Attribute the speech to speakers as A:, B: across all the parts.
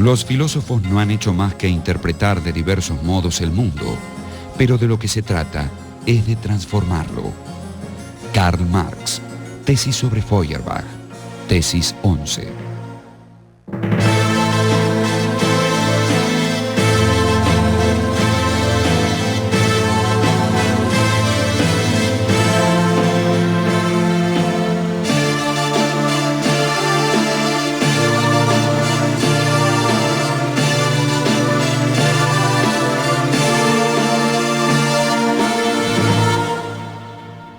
A: Los filósofos no han hecho más que interpretar de diversos modos el mundo, pero de lo que se trata es de transformarlo. Karl Marx, tesis sobre Feuerbach, tesis 11.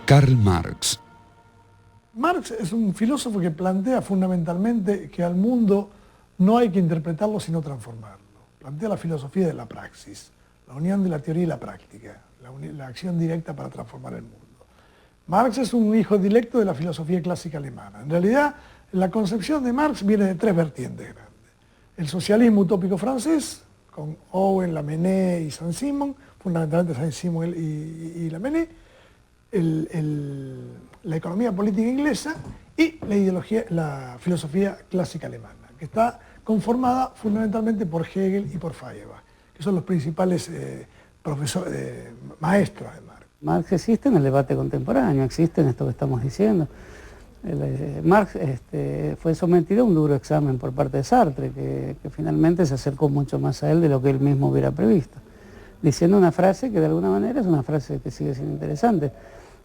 A: Karl Marx.
B: Marx es un filósofo que plantea fundamentalmente que al mundo no hay que interpretarlo sino transformarlo. Plantea la filosofía de la praxis, la unión de la teoría y la práctica, la acción directa para transformar el mundo. Marx es un hijo directo de la filosofía clásica alemana. En realidad, la concepción de Marx viene de tres vertientes grandes. El socialismo utópico francés, con Owen, Lamennais y Saint-Simon, fundamentalmente Saint-Simon y Lamennais, la economía política inglesa y la filosofía clásica alemana, que está conformada fundamentalmente por Hegel y por Feuerbach, que son los principales maestros de Marx.
C: Marx existe en el debate contemporáneo, existe en esto que estamos diciendo. Marx fue sometido a un duro examen por parte de Sartre, que finalmente se acercó mucho más a él de lo que él mismo hubiera previsto, diciendo una frase que de alguna manera es una frase que sigue siendo interesante.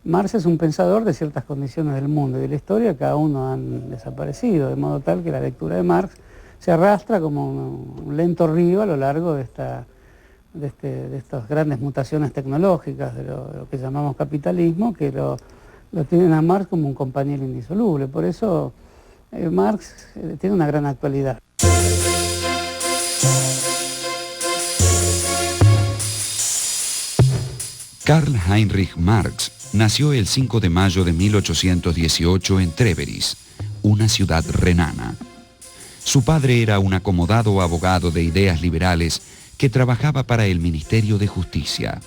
C: Marx es un pensador de ciertas condiciones del mundo y de la historia, cada uno han desaparecido, de modo tal que la lectura de Marx se arrastra como un lento río a lo largo de estas grandes mutaciones tecnológicas, de lo que llamamos capitalismo, que lo tienen a Marx como un compañero indisoluble. Por eso Marx tiene una gran actualidad.
A: Karl Heinrich Marx nació el 5 de mayo de 1818 en Treveris, una ciudad renana. Su padre era un acomodado abogado de ideas liberales que trabajaba para el Ministerio de Justicia.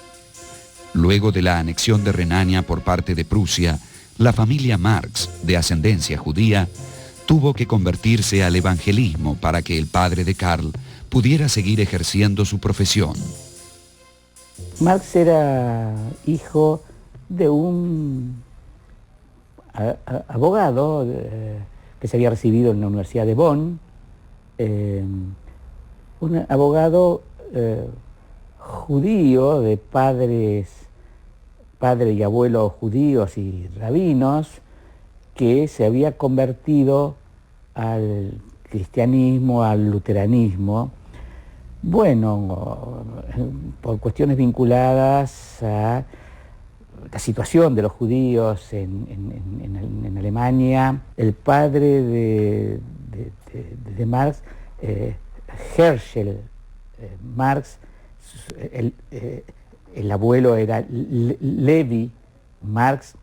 A: Luego de la anexión de Renania por parte de Prusia, la familia Marx, de ascendencia judía, tuvo que convertirse al evangelismo para que el padre de Karl pudiera seguir ejerciendo su profesión.
D: Marx era hijo de un abogado que se había recibido en la Universidad de Bonn, un abogado judío de padre y abuelo judíos y rabinos, que se había convertido al cristianismo, al luteranismo, bueno, por cuestiones vinculadas a la situación de los judíos en Alemania. El padre de Marx, Herschel Marx, el abuelo era Levi Marx,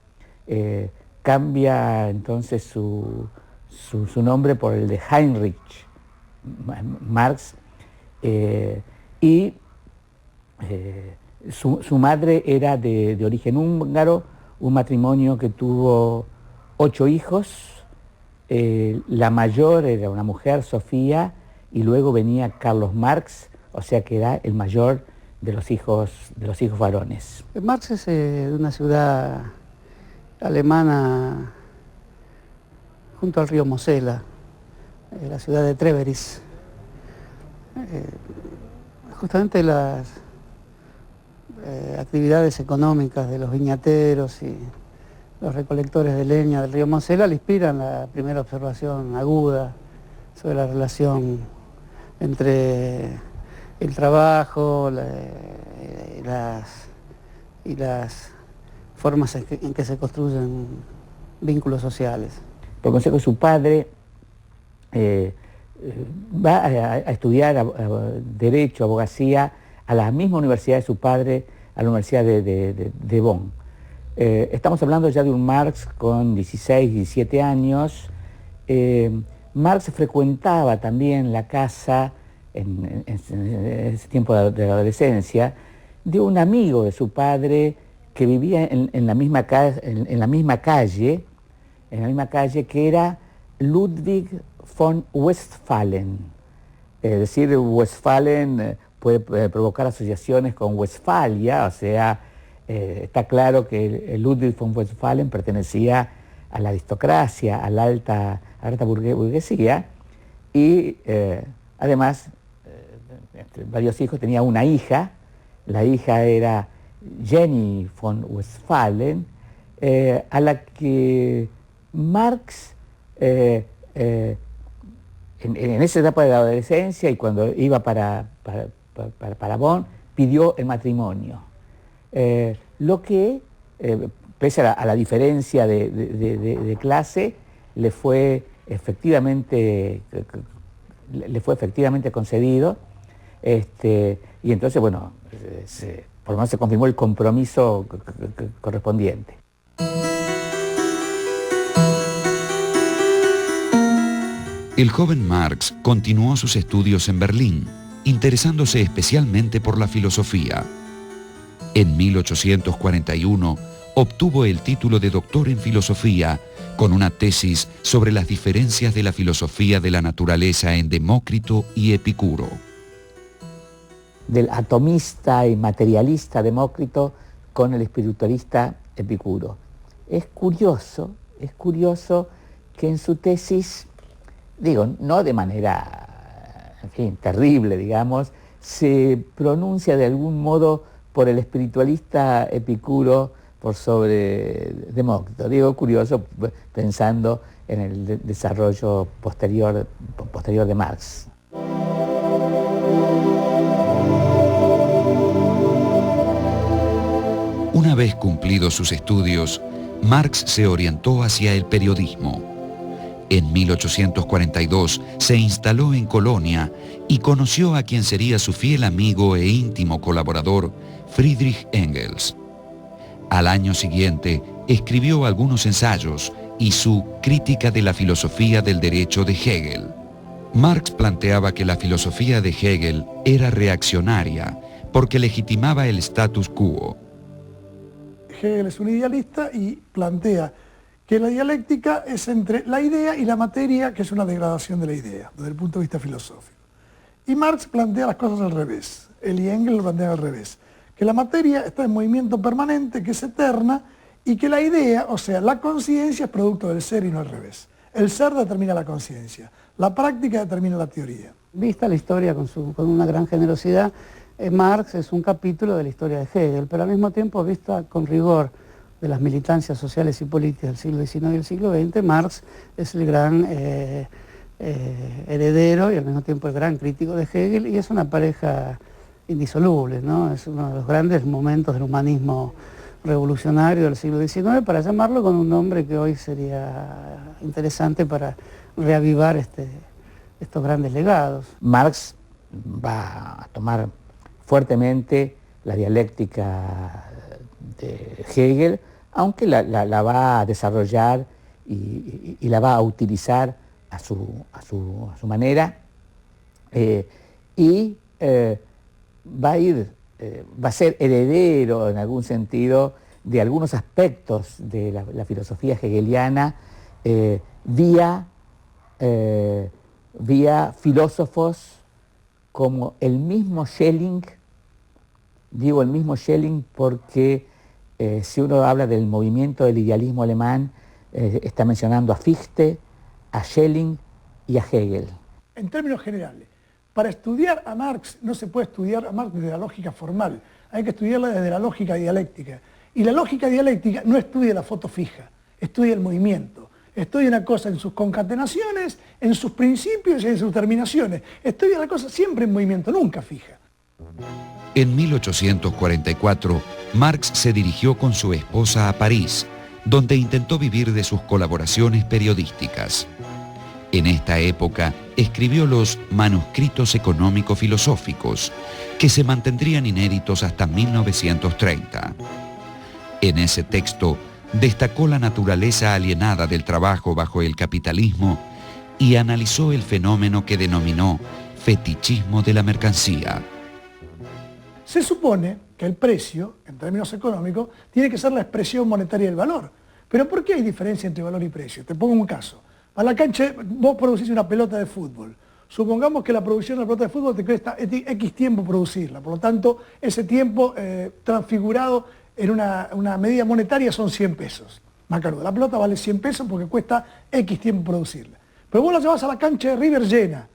D: cambia entonces su nombre por el de Heinrich Marx, y su madre era de origen húngaro, un matrimonio que tuvo 8 hijos, la mayor era una mujer, Sofía, y luego venía Carlos Marx, o sea que era el mayor de los hijos varones.
C: Marx es de una ciudad alemana junto al río Mosela, la ciudad de Treveris. Justamente las actividades económicas de los viñateros y los recolectores de leña del río Mosela le inspiran la primera observación aguda sobre la relación entre el trabajo y las formas en que se construyen vínculos sociales.
D: Por consejo de su padre, va a estudiar Derecho, Abogacía, a la misma universidad de su padre, a la Universidad de Bonn. Estamos hablando ya de un Marx con 16, 17 años. Marx frecuentaba también la casa, en ese tiempo de la adolescencia, de un amigo de su padre que vivía en la misma calle, que era Ludwig von Westphalen. decir Westfalen puede provocar asociaciones con Westfalia, o sea, está claro que Ludwig von Westphalen pertenecía a la aristocracia, a la alta burguesía, y además, entre varios hijos, tenía una hija. La hija era Jenny von Westphalen, a la que Marx, en esa etapa de la adolescencia y cuando iba para Bonn, pidió el matrimonio. Lo que, pese a la diferencia de clase, le fue efectivamente concedido, y entonces, bueno, por lo menos se confirmó el compromiso correspondiente.
A: El joven Marx continuó sus estudios en Berlín, interesándose especialmente por la filosofía. En 1841 obtuvo el título de doctor en filosofía con una tesis sobre las diferencias de la filosofía de la naturaleza en Demócrito y Epicuro.
D: Del atomista y materialista Demócrito con el espiritualista Epicuro. Es curioso que en su tesis, digo, no de manera, en fin, terrible, digamos, se pronuncia de algún modo por el espiritualista Epicuro por sobre Demócrito. Digo, curioso pensando en el desarrollo posterior de Marx.
A: Una vez cumplidos sus estudios, Marx se orientó hacia el periodismo. En 1842 se instaló en Colonia y conoció a quien sería su fiel amigo e íntimo colaborador, Friedrich Engels. Al año siguiente escribió algunos ensayos y su Crítica de la filosofía del derecho de Hegel. Marx planteaba que la filosofía de Hegel era reaccionaria porque legitimaba el status quo.
B: Hegel es un idealista y plantea que la dialéctica es entre la idea y la materia, que es una degradación de la idea, desde el punto de vista filosófico. Y Marx plantea las cosas al revés, él y Engels lo plantean al revés, que la materia está en movimiento permanente, que es eterna, y que la idea, o sea, la conciencia, es producto del ser y no al revés. El ser determina la conciencia, la práctica determina la teoría.
C: Vista la historia con una gran generosidad, Marx es un capítulo de la historia de Hegel, pero al mismo tiempo, vista con rigor de las militancias sociales y políticas del siglo XIX y del siglo XX, Marx es el gran heredero y al mismo tiempo el gran crítico de Hegel, y es una pareja indisoluble, ¿no? Es uno de los grandes momentos del humanismo revolucionario del siglo XIX, para llamarlo con un nombre que hoy sería interesante para reavivar estos grandes legados.
D: Marx va a tomar fuertemente la dialéctica de Hegel, aunque la va a desarrollar y la va a utilizar a su manera, va a ser heredero en algún sentido de algunos aspectos de la filosofía hegeliana vía filósofos como el mismo Schelling. Digo el mismo Schelling porque si uno habla del movimiento del idealismo alemán, está mencionando a Fichte, a Schelling y a Hegel.
B: En términos generales, para estudiar a Marx no se puede estudiar a Marx desde la lógica formal, hay que estudiarla desde la lógica dialéctica. Y la lógica dialéctica no estudia la foto fija, estudia el movimiento. Estudia una cosa en sus concatenaciones, en sus principios y en sus terminaciones. Estudia la cosa siempre en movimiento, nunca fija.
A: En 1844, Marx se dirigió con su esposa a París, donde intentó vivir de sus colaboraciones periodísticas. En esta época escribió los Manuscritos Económico-Filosóficos, que se mantendrían inéditos hasta 1930. En ese texto destacó la naturaleza alienada del trabajo bajo el capitalismo y analizó el fenómeno que denominó fetichismo de la mercancía.
B: Se supone que el precio, en términos económicos, tiene que ser la expresión monetaria del valor. Pero ¿por qué hay diferencia entre valor y precio? Te pongo un caso. A la cancha, vos producís una pelota de fútbol. Supongamos que la producción de la pelota de fútbol te cuesta X tiempo producirla, por lo tanto, ese tiempo transfigurado en una medida monetaria son 100 pesos. Macanudo, la pelota vale 100 pesos porque cuesta X tiempo producirla. Pero vos la llevas a la cancha de River llena,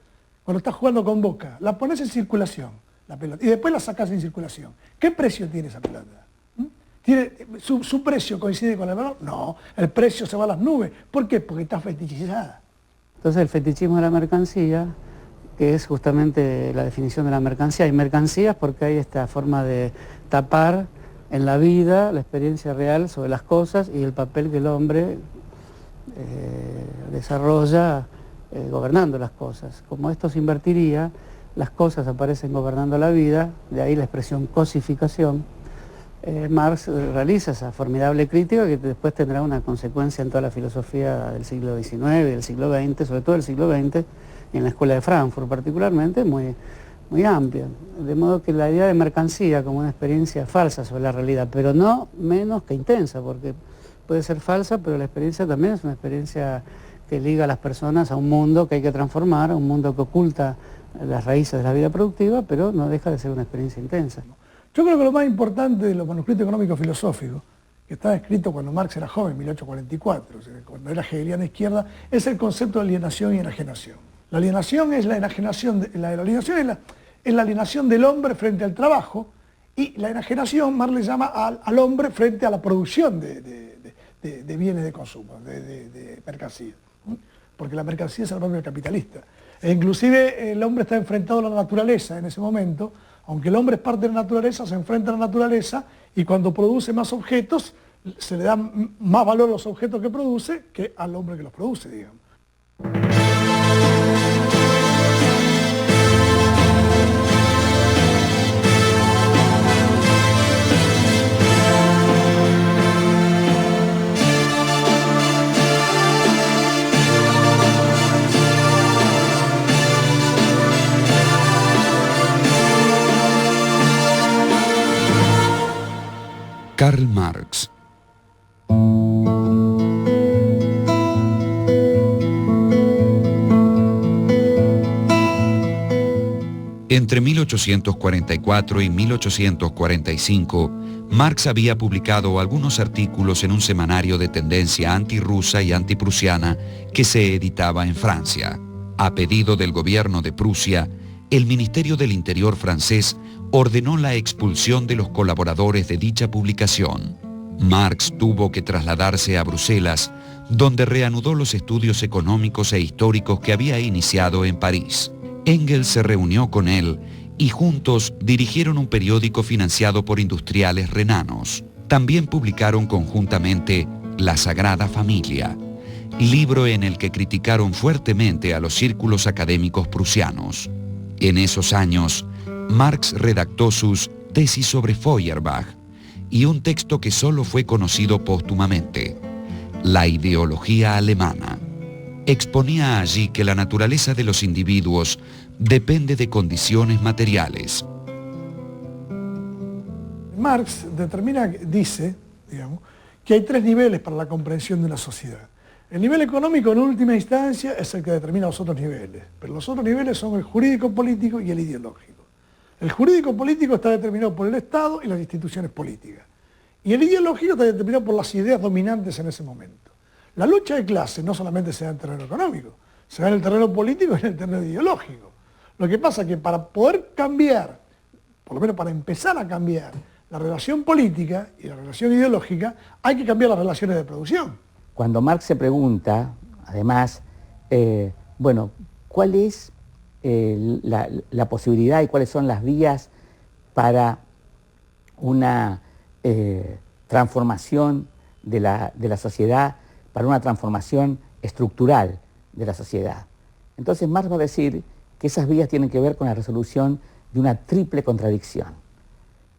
B: cuando estás jugando con Boca, la pones en circulación, la pelota, y después la sacás en circulación. ¿Qué precio tiene esa pelota? ¿Su precio coincide con el valor? No, el precio se va a las nubes. ¿Por qué? Porque está fetichizada.
C: Entonces el fetichismo de la mercancía, que es justamente la definición de la mercancía. Hay mercancías porque hay esta forma de tapar en la vida la experiencia real sobre las cosas y el papel que el hombre desarrolla gobernando las cosas. Como esto se invertiría, las cosas aparecen gobernando la vida, de ahí la expresión cosificación. Marx realiza esa formidable crítica que después tendrá una consecuencia en toda la filosofía del siglo XIX y del siglo XX, sobre todo del siglo XX, y en la Escuela de Frankfurt particularmente, muy amplia. De modo que la idea de mercancía como una experiencia falsa sobre la realidad, pero no menos que intensa, porque puede ser falsa, pero la experiencia también es una experiencia que liga a las personas a un mundo que hay que transformar, a un mundo que oculta las raíces de la vida productiva, pero no deja de ser una experiencia intensa.
B: Yo creo que lo más importante de los manuscritos económicos filosóficos, que estaba escrito cuando Marx era joven, en 1844, o sea, cuando era hegeliana izquierda, es el concepto de alienación y enajenación. La alienación es la enajenación, la alienación es la alienación del hombre frente al trabajo, y la enajenación Marx le llama al hombre frente a la producción de bienes de consumo, de mercancías. Porque la mercancía es el propio capitalista. E inclusive el hombre está enfrentado a la naturaleza en ese momento. Aunque el hombre es parte de la naturaleza, se enfrenta a la naturaleza y cuando produce más objetos, se le da más valor a los objetos que produce que al hombre que los produce, digamos.
A: Karl Marx. Entre 1844 y 1845, Marx había publicado algunos artículos en un semanario de tendencia antirrusa y antiprusiana que se editaba en Francia. A pedido del gobierno de Prusia, el Ministerio del Interior francés ordenó la expulsión de los colaboradores de dicha publicación. Marx tuvo que trasladarse a Bruselas, donde reanudó los estudios económicos e históricos que había iniciado en París. Engels se reunió con él y juntos dirigieron un periódico financiado por industriales renanos. También publicaron conjuntamente La Sagrada Familia, libro en el que criticaron fuertemente a los círculos académicos prusianos. En esos años, Marx redactó sus tesis sobre Feuerbach y un texto que solo fue conocido póstumamente, La ideología alemana. Exponía allí que la naturaleza de los individuos depende de condiciones materiales.
B: Marx dice, digamos, que hay 3 niveles para la comprensión de una sociedad. El nivel económico en última instancia es el que determina los otros niveles, pero los otros niveles son el jurídico-político y el ideológico. El jurídico-político está determinado por el Estado y las instituciones políticas. Y el ideológico está determinado por las ideas dominantes en ese momento. La lucha de clases no solamente se da en el terreno económico, se da en el terreno político y en el terreno ideológico. Lo que pasa es que para poder cambiar, por lo menos para empezar a cambiar la relación política y la relación ideológica, hay que cambiar las relaciones de producción.
D: Cuando Marx se pregunta, además, ¿cuál es la posibilidad y cuáles son las vías para una transformación de la sociedad, para una transformación estructural de la sociedad? Entonces Marx va a decir que esas vías tienen que ver con la resolución de una triple contradicción.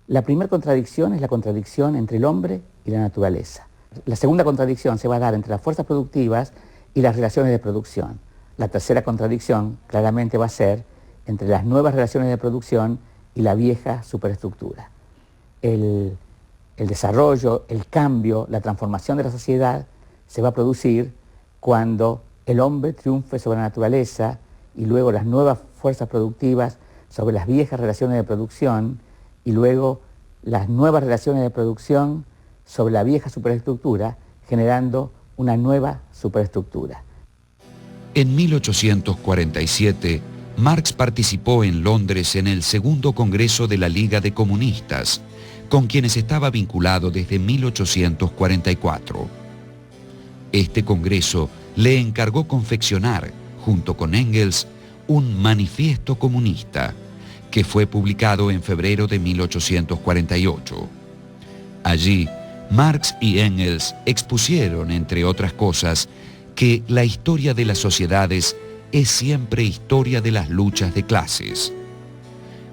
D: La primera contradicción es la contradicción entre el hombre y la naturaleza. La segunda contradicción se va a dar entre las fuerzas productivas y las relaciones de producción. La tercera contradicción claramente va a ser entre las nuevas relaciones de producción y la vieja superestructura. El desarrollo, el cambio, la transformación de la sociedad se va a producir cuando el hombre triunfe sobre la naturaleza y luego las nuevas fuerzas productivas sobre las viejas relaciones de producción y luego las nuevas relaciones de producción sobre la vieja superestructura, generando una nueva superestructura.
A: En 1847, Marx participó en Londres en el segundo Congreso de la Liga de Comunistas, con quienes estaba vinculado desde 1844. Este congreso le encargó confeccionar, junto con Engels, un manifiesto comunista, que fue publicado en febrero de 1848. Allí, Marx y Engels expusieron, entre otras cosas, que la historia de las sociedades es siempre historia de las luchas de clases.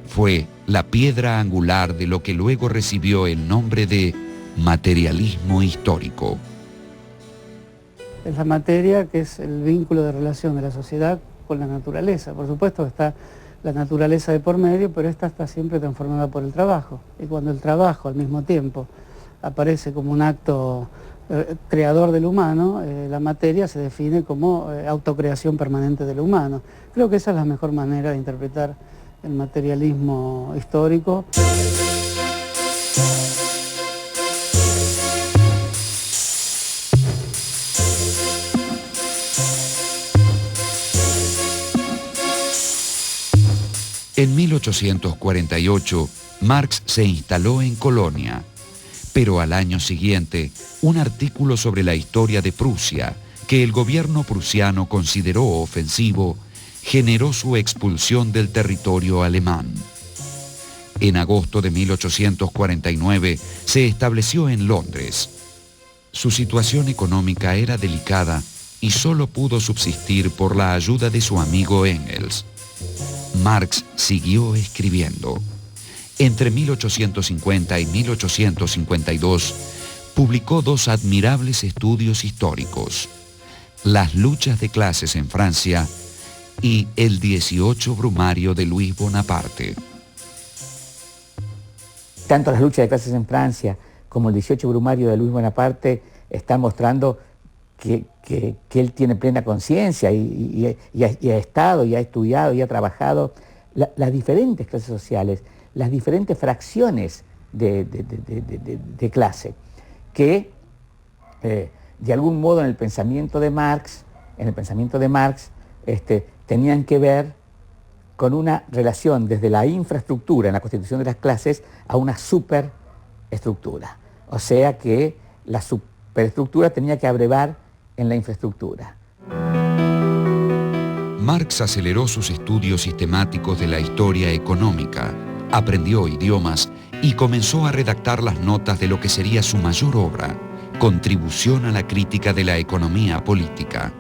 A: Fue la piedra angular de lo que luego recibió el nombre de materialismo histórico.
C: Es la materia que es el vínculo de relación de la sociedad con la naturaleza. Por supuesto que está la naturaleza de por medio, pero esta está siempre transformada por el trabajo. Y cuando el trabajo al mismo tiempo aparece como un acto creador del humano, la materia se define como autocreación permanente del humano. Creo que esa es la mejor manera de interpretar el materialismo histórico.
A: En 1848, Marx se instaló en Colonia, pero al año siguiente, un artículo sobre la historia de Prusia, que el gobierno prusiano consideró ofensivo, generó su expulsión del territorio alemán. En agosto de 1849 se estableció en Londres. Su situación económica era delicada y solo pudo subsistir por la ayuda de su amigo Engels. Marx siguió escribiendo. Entre 1850 y 1852 publicó dos admirables estudios históricos: Las luchas de clases en Francia y El 18 Brumario de Luis Bonaparte.
D: Tanto las luchas de clases en Francia como el 18 Brumario de Luis Bonaparte están mostrando que él tiene plena conciencia y ha estado, y ha estudiado, y ha trabajado las diferentes clases sociales, las diferentes fracciones de clase, que de algún modo en el pensamiento de Marx, tenían que ver con una relación desde la infraestructura en la constitución de las clases a una superestructura. O sea que la superestructura tenía que abrevar en la infraestructura.
A: Marx aceleró sus estudios sistemáticos de la historia económica, aprendió idiomas y comenzó a redactar las notas de lo que sería su mayor obra, Contribución a la crítica de la economía política.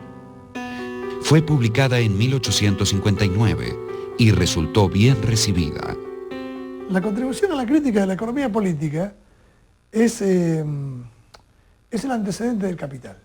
A: Fue publicada en 1859 y resultó bien recibida.
B: La contribución a la crítica de la economía política es el antecedente del Capital,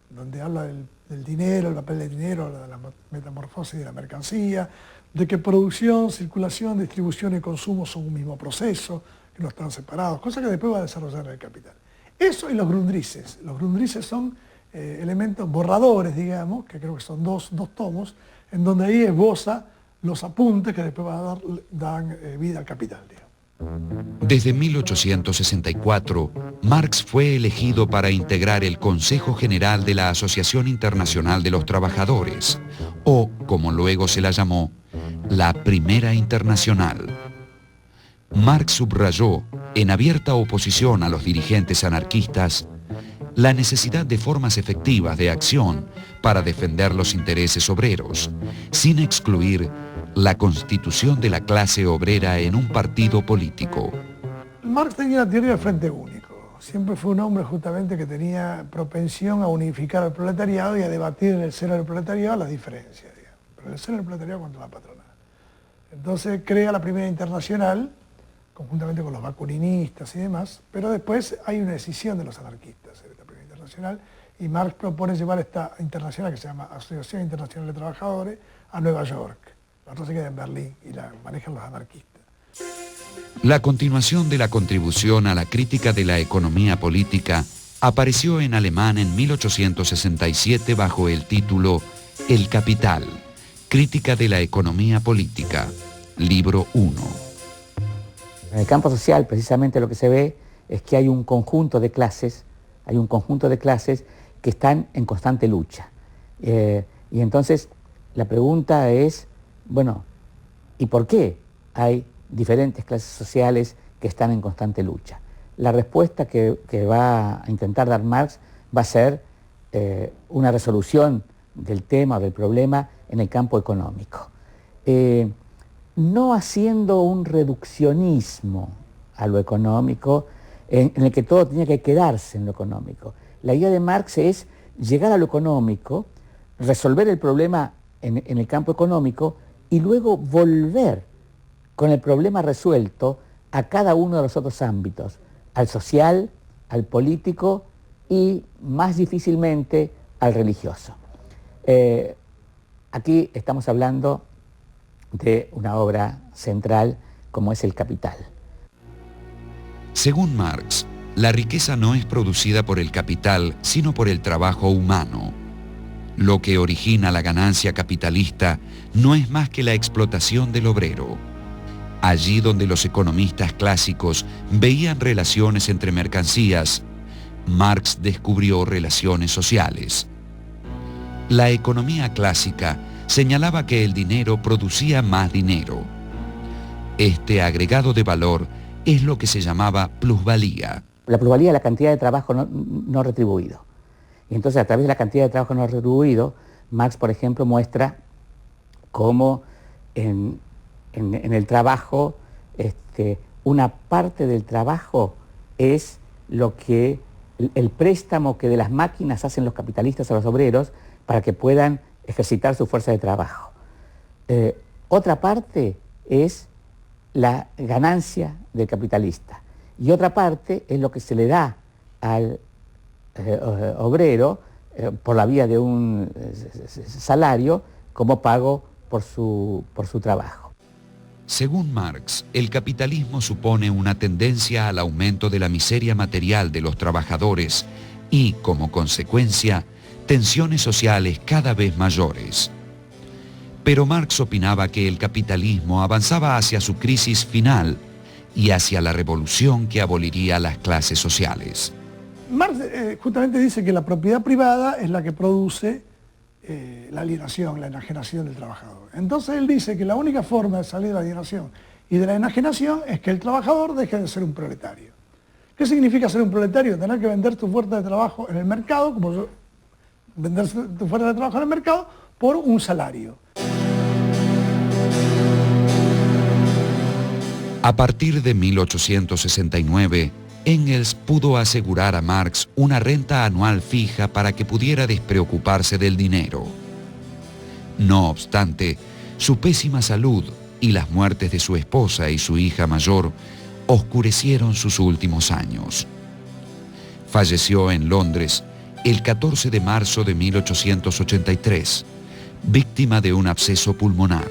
B: donde habla del dinero, el papel del dinero, de la metamorfosis de la mercancía, de que producción, circulación, distribución y consumo son un mismo proceso, que no están separados, cosa que después va a desarrollar el Capital. Eso y los Grundrisses. Los Grundrisses son elementos borradores, digamos, que creo que son dos tomos, en donde ahí esboza los apuntes que después dan vida al Capital, digamos.
A: Desde 1864, Marx fue elegido para integrar el Consejo General de la Asociación Internacional de los Trabajadores, o, como luego se la llamó, la Primera Internacional. Marx subrayó, en abierta oposición a los dirigentes anarquistas, la necesidad de formas efectivas de acción para defender los intereses obreros, sin excluir la constitución de la clase obrera en un partido político.
B: Marx tenía la teoría del Frente Único. Siempre fue un hombre justamente que tenía propensión a unificar al proletariado y a debatir en el seno del proletariado las diferencias, digamos. Pero en el seno del proletariado contra la patronal. Entonces crea la Primera Internacional, conjuntamente con los bakuninistas y demás, pero después hay una decisión de los anarquistas en esta Primera Internacional, y Marx propone llevar esta internacional, que se llama Asociación Internacional de Trabajadores, a Nueva York. La otra se queda en Berlín y la manejan los anarquistas.
A: La continuación de la contribución a la crítica de la economía política apareció en alemán en 1867 bajo el título El Capital, Crítica de la economía política, libro 1.
D: En el campo social, precisamente lo que se ve es que hay un conjunto de clases, que están en constante lucha. Y entonces la pregunta es, bueno, ¿y por qué hay diferentes clases sociales que están en constante lucha? La respuesta que va a intentar dar Marx va a ser una resolución del tema, del problema, en el campo económico. No haciendo un reduccionismo a lo económico, en el que todo tenía que quedarse en lo económico. La idea de Marx es llegar a lo económico, resolver el problema en el campo económico y luego volver con el problema resuelto a cada uno de los otros ámbitos, al social, al político y más difícilmente al religioso. Aquí estamos hablando de una obra central como es El Capital.
A: Según Marx, la riqueza no es producida por el capital, sino por el trabajo humano. Lo que origina la ganancia capitalista no es más que la explotación del obrero. Allí donde los economistas clásicos veían relaciones entre mercancías, Marx descubrió relaciones sociales. La economía clásica señalaba que el dinero producía más dinero. Este agregado de valor es lo que se llamaba plusvalía.
D: La plusvalía es la cantidad de trabajo no retribuido. Y entonces a través de la cantidad de trabajo no retribuido, Marx, por ejemplo, muestra cómo en el trabajo, una parte del trabajo es lo que el préstamo que de las máquinas hacen los capitalistas a los obreros para que puedan ejercitar su fuerza de trabajo. Otra parte es la ganancia del capitalista y otra parte es lo que se le da al obrero por la vía de un salario como pago por su trabajo.
A: Según Marx, el capitalismo supone una tendencia al aumento de la miseria material de los trabajadores y, como consecuencia, tensiones sociales cada vez mayores. Pero Marx opinaba que el capitalismo avanzaba hacia su crisis final y hacia la revolución que aboliría las clases sociales.
B: Marx justamente dice que la propiedad privada es la que produce la alienación, la enajenación del trabajador. Entonces él dice que la única forma de salir de la alienación y de la enajenación es que el trabajador deje de ser un proletario. ¿Qué significa ser un proletario? Tener que vender tu fuerza de trabajo en el mercado, vender tu fuerza de trabajo en el mercado por un salario.
A: A partir de 1869, Engels pudo asegurar a Marx una renta anual fija para que pudiera despreocuparse del dinero. No obstante, su pésima salud y las muertes de su esposa y su hija mayor oscurecieron sus últimos años. Falleció en Londres el 14 de marzo de 1883, víctima de un absceso pulmonar.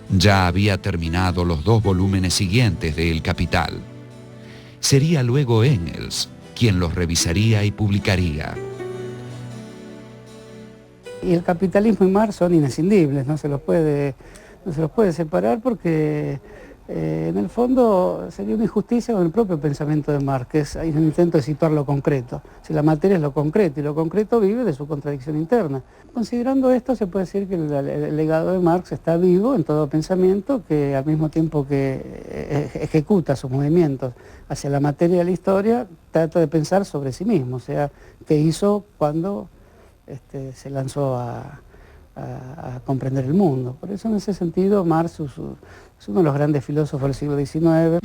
A: Ya había terminado los 2 volúmenes siguientes de El Capital. Sería luego Engels quien los revisaría y publicaría.
C: Y el capitalismo y Marx son inescindibles, no se los puede separar porque en el fondo sería una injusticia con el propio pensamiento de Marx, que es un intento de situar lo concreto. Si la materia es lo concreto y lo concreto vive de su contradicción interna. Considerando esto se puede decir que el legado de Marx está vivo en todo pensamiento que al mismo tiempo que ejecuta sus movimientos hacia la materia de la historia, trata de pensar sobre sí mismo, o sea, qué hizo cuando se lanzó a comprender el mundo. Por eso en ese sentido Marx es uno de los grandes filósofos del siglo XIX.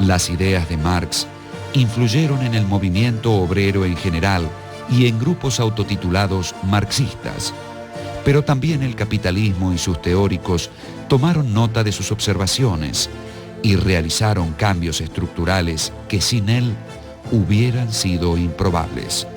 A: Las ideas de Marx influyeron en el movimiento obrero en general y en grupos autotitulados marxistas. Pero también el capitalismo y sus teóricos tomaron nota de sus observaciones y realizaron cambios estructurales que sin él hubieran sido improbables.